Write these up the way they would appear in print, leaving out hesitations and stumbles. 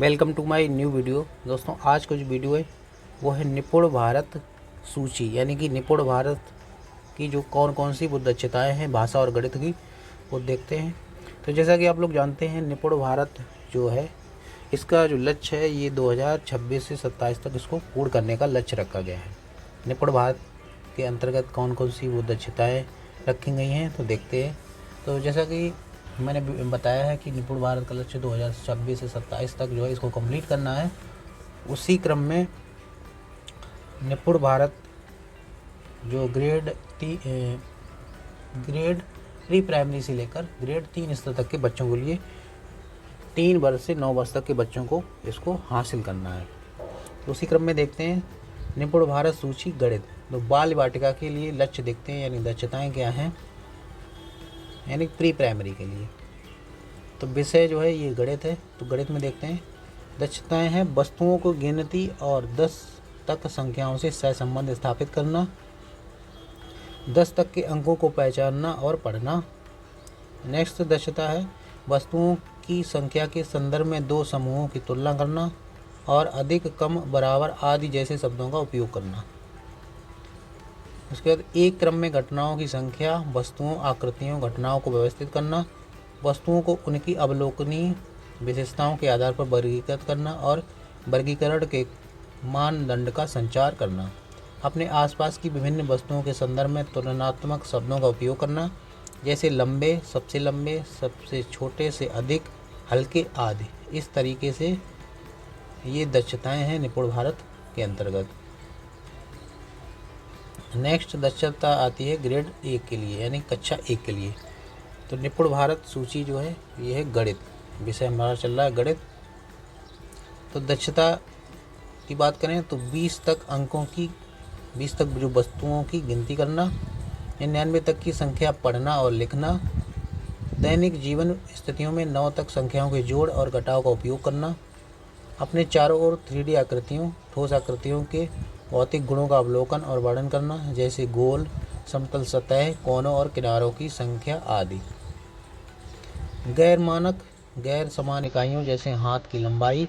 Welcome to my new video. दोस्तों आज का जो वीडियो है वो है निपुण भारत सूची, यानी कि निपुण भारत की जो कौन कौन सी वो दक्षताएँ हैं भाषा और गणित की, वो देखते हैं। तो जैसा कि आप लोग जानते हैं, निपुण भारत जो है इसका जो लक्ष्य है ये 2026 से 27 तक इसको पूर्ण करने का लक्ष्य रखा गया है। निपुण भारत के अंतर्गत कौन कौन सी वो दक्षताएँ रखी गई हैं, तो देखते हैं। तो जैसा कि मैंने बताया है कि निपुण भारत का लक्ष्य 2026 से 27 तक जो है इसको कंप्लीट करना है। उसी क्रम में निपुण भारत जो ग्रेड प्री प्राइमरी से लेकर ग्रेड 3 स्तर तक के बच्चों के लिए 3 वर्ष से 9 वर्ष तक के बच्चों को इसको हासिल करना है। तो उसी क्रम में देखते हैं निपुण भारत सूची गणित। तो बाल वाटिका के लिए लक्ष्य देखते हैं, यानी दक्षताएँ क्या हैं, यानी प्री प्राइमरी के लिए। तो विषय जो है ये गणित है। तो गणित में देखते हैं दक्षताएं हैं वस्तुओं को गिनती और 10 तक संख्याओं से सहसंबंध स्थापित करना, 10 तक के अंकों को पहचानना और पढ़ना। नेक्स्ट दक्षता है वस्तुओं की संख्या के संदर्भ में दो समूहों की तुलना करना और अधिक, कम, बराबर आदि जैसे शब्दों का उपयोग करना। उसके बाद एक क्रम में घटनाओं की संख्या, वस्तुओं, आकृतियों, घटनाओं को व्यवस्थित करना, वस्तुओं को उनकी अवलोकनीय विशेषताओं के आधार पर वर्गीकृत करना और वर्गीकरण के मानदंड का संचार करना। अपने आसपास की विभिन्न वस्तुओं के संदर्भ में तुलनात्मक शब्दों का उपयोग करना, जैसे लंबे, सबसे छोटे से अधिक, हल्के आदि। इस तरीके से ये दक्षताएं हैं निपुण भारत के अंतर्गत। नेक्स्ट दक्षता आती है ग्रेड 1 के लिए, यानी कक्षा 1 के लिए। तो निपुण भारत सूची जो है ये है गणित, विषय हमारा चल रहा है गणित। तो दक्षता की बात करें तो 20 तक जो वस्तुओं की गिनती करना, 99 तक की संख्या पढ़ना और लिखना, दैनिक जीवन स्थितियों में 9 तक संख्याओं के जोड़ और घटाव का उपयोग करना, अपने चारों ओर 3D आकृतियों, ठोस आकृतियों के भौतिक गुणों का अवलोकन और वर्णन करना, जैसे गोल, समतल सतह, कोनों और किनारों की संख्या आदि। गैर मानक, गैर समान इकाइयों जैसे हाथ की लंबाई,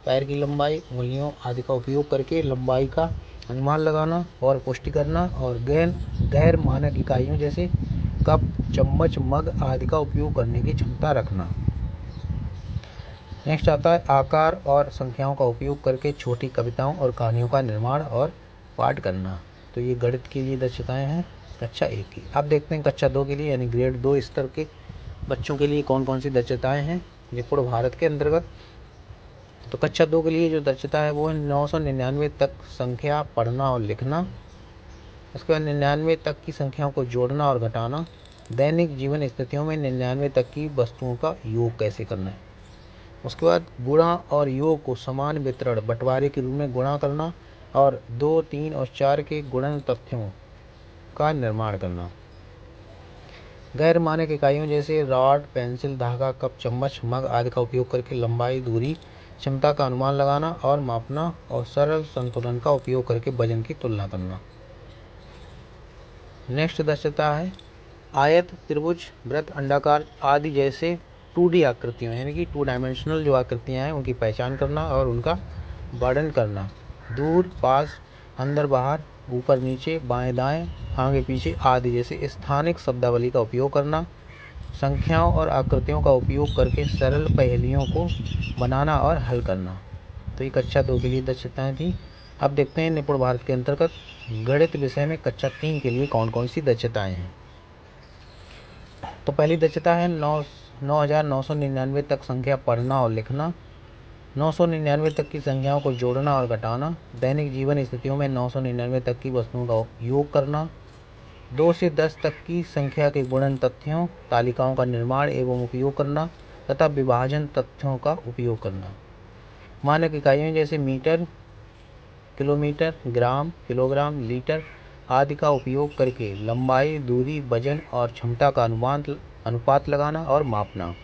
पैर की लंबाई, उंगलियों आदि का उपयोग करके लंबाई का अनुमान लगाना और पुष्टि करना, और गैर मानक इकाइयों जैसे कप, चम्मच, मग आदि का उपयोग करने की क्षमता रखना। नेक्स्ट आता है आकार और संख्याओं का उपयोग करके छोटी कविताओं और कहानियों का निर्माण और पाठ करना। तो ये गणित की ये दक्षताएं हैं कक्षा 1 की। अब देखते हैं कक्षा 2 के लिए, यानी ग्रेड 2 स्तर के बच्चों के लिए कौन कौन सी दक्षताएं हैं निपुण भारत के अंतर्गत। तो कक्षा 2 के लिए जो दक्षता है वो है 999 तक संख्या पढ़ना और लिखना। उसके बाद 99 तक की संख्याओं को जोड़ना और घटाना, दैनिक जीवन स्थितियों में 99 तक की वस्तुओं का योग कैसे करना है। उसके बाद गुणा और योग को समान वितरण बंटवारे के रूप में गुणा करना और 2, 3 और 4 के गुणन तथ्यों का निर्माण करना। गैर मानक इकाइयों जैसे रॉड, पेंसिल, धागा, कप, चम्मच, मग आदि का उपयोग करके लंबाई, दूरी, क्षमता का अनुमान लगाना और मापना, और सरल संतुलन का उपयोग करके वजन की तुलना करना। नेक्स्ट दक्षता है आयत, त्रिभुज, वृत्त, अंडाकार आदि जैसे 2D आकृतियों, यानी कि 2 डायमेंशनल जो आकृतियाँ हैं उनकी पहचान करना और उनका वर्णन करना। दूर, पास, अंदर, बाहर, ऊपर, नीचे, बाएं, दाएं, आगे, पीछे आदि जैसे स्थानिक शब्दावली का उपयोग करना। संख्याओं और आकृतियों का उपयोग करके सरल पहेलियों को बनाना और हल करना। तो ये कक्षा 2 के लिए दक्षताएँ थी। अब देखते हैं निपुण भारत के अंतर्गत गणित विषय में कक्षा 3 के लिए कौन कौन सी दक्षताएँ हैं। तो पहली दक्षता है 9,999 तक संख्या पढ़ना और लिखना, 999 तक की संख्याओं को जोड़ना और घटाना, दैनिक जीवन स्थितियों में 999 तक की वस्तुओं का योग करना, 2 से 10 तक की संख्या के गुणन तथ्यों, तालिकाओं का निर्माण एवं उपयोग करना तथा विभाजन तथ्यों का उपयोग करना। मानक इकाइयों जैसे मीटर, किलोमीटर, ग्राम, किलोग्राम, लीटर आदि का उपयोग करके लंबाई, दूरी, वजन और क्षमता का अनुपात लगाना और मापना।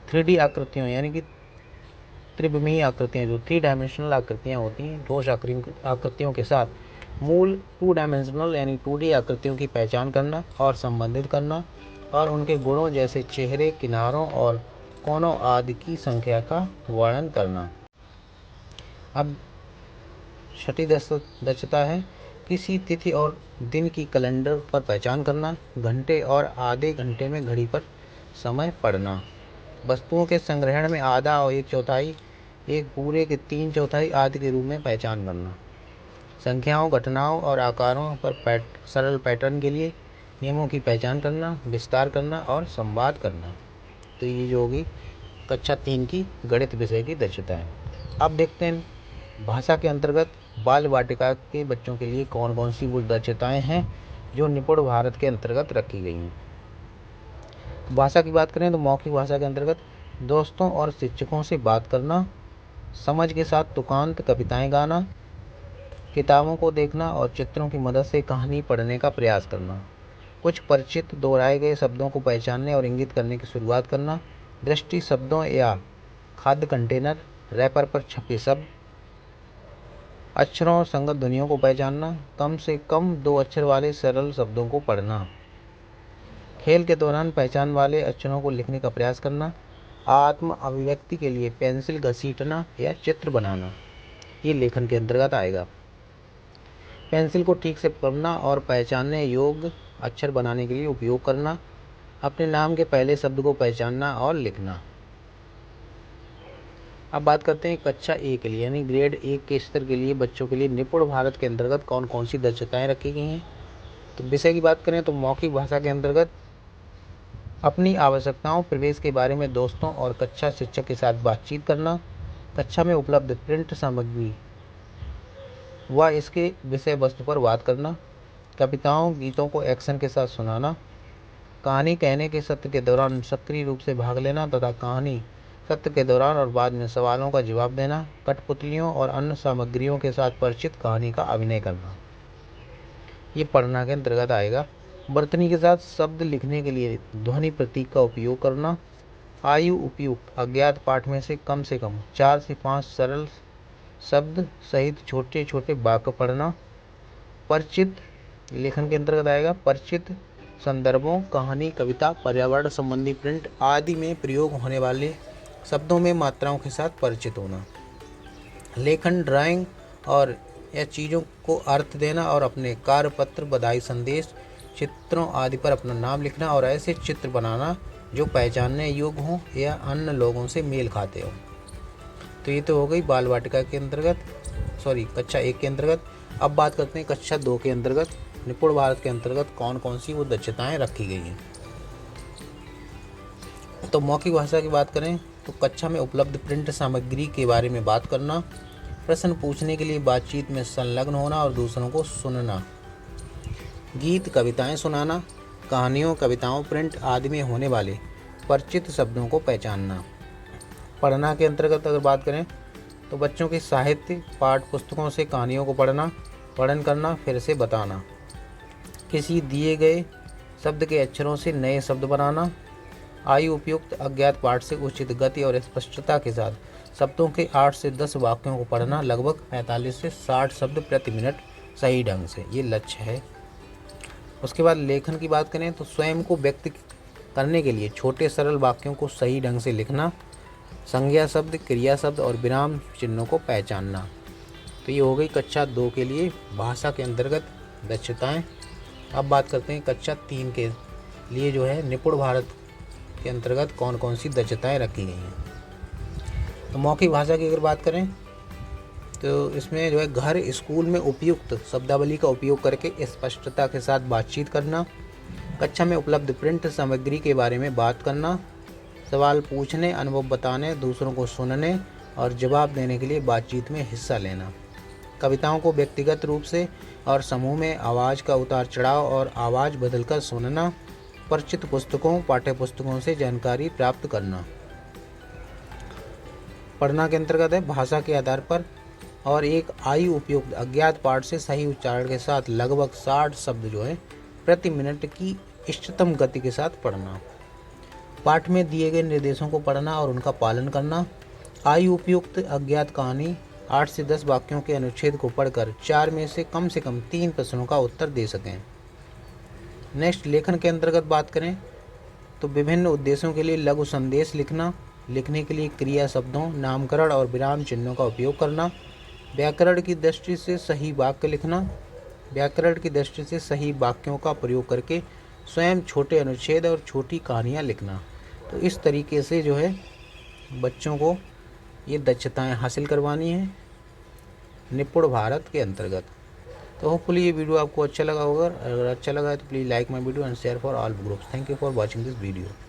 3D आकृतियों, यानी कि त्रिविमीय आकृतियाँ, जो 3 डायमेंशनल आकृतियाँ होती हैं, ठोस आकृतियों के साथ मूल 2 डायमेंशनल यानी 2D आकृतियों की पहचान करना और संबंधित करना, और उनके गुणों जैसे चेहरे, किनारों और कोनों आदि की संख्या का वर्णन करना। अब छठी दक्षता है किसी तिथि और दिन की कैलेंडर पर पहचान करना, घंटे और आधे घंटे में घड़ी पर समय पढ़ना, वस्तुओं के संग्रहण में आधा और एक चौथाई, एक पूरे के 3/4 आदि के रूप में पहचान करना, संख्याओं, घटनाओं और आकारों पर सरल पैटर्न के लिए नियमों की पहचान करना, विस्तार करना और संवाद करना। तो ये जो होगी कक्षा 3 की गणित विषय की दक्षता है। अब देखते हैं भाषा के अंतर्गत बाल वाटिका के बच्चों के लिए कौन कौन सी वो दक्षताएँ हैं जो निपुण भारत के अंतर्गत रखी गई हैं। भाषा की बात करें तो मौखिक भाषा के अंतर्गत दोस्तों और शिक्षकों से बात करना, समझ के साथ तुकांत कविताएं गाना, किताबों को देखना और चित्रों की मदद से कहानी पढ़ने का प्रयास करना, कुछ परिचित दोहराए गए शब्दों को पहचानने और इंगित करने की शुरुआत करना, दृष्टि शब्दों या खाद्य कंटेनर, रैपर पर छपे शब्द, अक्षरों और संगत ध्वनियों को पहचानना, कम से कम 2 अक्षर वाले सरल शब्दों को पढ़ना, खेल के दौरान पहचान वाले अक्षरों को लिखने का प्रयास करना, आत्म अभिव्यक्ति के लिए पेंसिल घसीटना या चित्र बनाना, ये लेखन के अंतर्गत आएगा। पेंसिल को ठीक से पकड़ना और पहचानने योग्य अक्षर बनाने के लिए उपयोग करना, अपने नाम के पहले शब्द को पहचानना और लिखना। अब बात करते हैं कक्षा 1 के लिए यानी ग्रेड 1 के स्तर के लिए बच्चों के लिए निपुण भारत के अंतर्गत कौन कौन सी दक्षताएं रखी गई हैं। तो विषय की बात करें तो मौखिक भाषा के अंतर्गत अपनी आवश्यकताओं प्रवेश के बारे में दोस्तों और कक्षा शिक्षक के साथ बातचीत करना, कक्षा में उपलब्ध प्रिंट सामग्री व इसके विषय वस्तु पर बात करना, कविताओं गीतों को एक्शन के साथ सुनाना, कहानी कहने के सत्र के दौरान सक्रिय रूप से भाग लेना तथा कहानी सत्र के दौरान और बाद में सवालों का जवाब देना, कठपुतलियों और अन्य सामग्रियों के साथ परिचित कहानी का अभिनय करना, ये पढ़ना के अंतर्गत आएगा। वर्तनी के साथ शब्द लिखने के लिए ध्वनि प्रतीक का उपयोग करना, आयु उपयुक्त अज्ञात पाठ में से कम 4 से 5 सरल शब्द सहित छोटे छोटे वाक्य पढ़ना, परिचित लेखन के अंतर्गत आएगा। परिचित संदर्भों, कहानी, कविता, पर्यावरण संबंधी प्रिंट आदि में प्रयोग होने वाले शब्दों में मात्राओं के साथ परिचित होना, लेखन, ड्राइंग और या चीज़ों को अर्थ देना और अपने कार्य पत्र, बधाई संदेश, चित्रों आदि पर अपना नाम लिखना और ऐसे चित्र बनाना जो पहचानने योग्य हों या अन्य लोगों से मेल खाते हों। तो ये तो हो गई बाल वाटिका के अंतर्गत कक्षा 1 के अंतर्गत। अब बात करते हैं कक्षा 2 के अंतर्गत निपुण भारत के अंतर्गत कौन कौन सी वो दक्षताएं रखी गई हैं। तो मौखिक भाषा की बात करें तो कक्षा में उपलब्ध प्रिंट सामग्री के बारे में बात करना, प्रश्न पूछने के लिए बातचीत में संलग्न होना और दूसरों को सुनना, गीत कविताएं सुनाना, कहानियों कविताओं प्रिंट आदि में होने वाले परिचित शब्दों को पहचानना। पढ़ना के अंतर्गत अगर बात करें तो बच्चों के साहित्य पाठ पुस्तकों से कहानियों को पढ़ना, वर्णन करना, फिर से बताना, किसी दिए गए शब्द के अक्षरों से नए शब्द बनाना, आयु उपयुक्त अज्ञात पाठ से उचित गति और स्पष्टता के साथ शब्दों के 8 से 10 वाक्यों को पढ़ना, लगभग 45 से 60 शब्द प्रति मिनट सही ढंग से, ये लक्ष्य है। उसके बाद लेखन की बात करें तो स्वयं को व्यक्त करने के लिए छोटे सरल वाक्यों को सही ढंग से लिखना, संज्ञा शब्द, क्रिया शब्द और विराम चिन्हों को पहचानना। तो ये हो गई कक्षा 2 के लिए भाषा के अंतर्गत दक्षताएं। अब बात करते हैं कक्षा 3 के लिए जो है निपुण भारत के अंतर्गत कौन कौन सी दक्षताएं रखी गई हैं। तो मौखिक भाषा की अगर बात करें तो इसमें जो है घर स्कूल में उपयुक्त शब्दावली का उपयोग करके स्पष्टता के साथ बातचीत करना, कक्षा में उपलब्ध प्रिंट सामग्री के बारे में बात करना, सवाल पूछने, अनुभव बताने, दूसरों को सुनने और जवाब देने के लिए बातचीत में हिस्सा लेना, कविताओं को व्यक्तिगत रूप से और समूह में आवाज़ का उतार चढ़ाव और आवाज़ बदलकर सुनना, परिचित पुस्तकों पाठ्य पुस्तकों से जानकारी प्राप्त करना। पढ़ना के अंतर्गत है भाषा के आधार पर और एक आयु उपयुक्त अज्ञात पाठ से सही उच्चारण के साथ लगभग 60 शब्द जो है प्रति मिनट की इष्टतम गति के साथ पढ़ना, पाठ में दिए गए निर्देशों को पढ़ना और उनका पालन करना, आयु उपयुक्त अज्ञात कहानी 8 से 10 वाक्यों के अनुच्छेद को पढ़कर 4 में से कम 3 प्रश्नों का उत्तर दे सकें। नेक्स्ट लेखन के अंतर्गत बात करें तो विभिन्न उद्देश्यों के लिए लघु संदेश लिखना, लिखने के लिए क्रिया शब्दों, नामकरण और विराम चिन्हों का उपयोग करना। व्याकरण की दृष्टि से सही वाक्य लिखना। व्याकरण की दृष्टि से सही वाक्यों का प्रयोग करके स्वयं छोटे अनुच्छेद और छोटी कहानियाँ लिखना। तो इस तरीके से जो है बच्चों को ये दक्षताएं हासिल करवानी है निपुण भारत के अंतर्गत। तो होपफुली ये वीडियो आपको अच्छा लगा होगा। अगर अच्छा लगा है तो please like my video and share for all groups. Thank you for watching this video.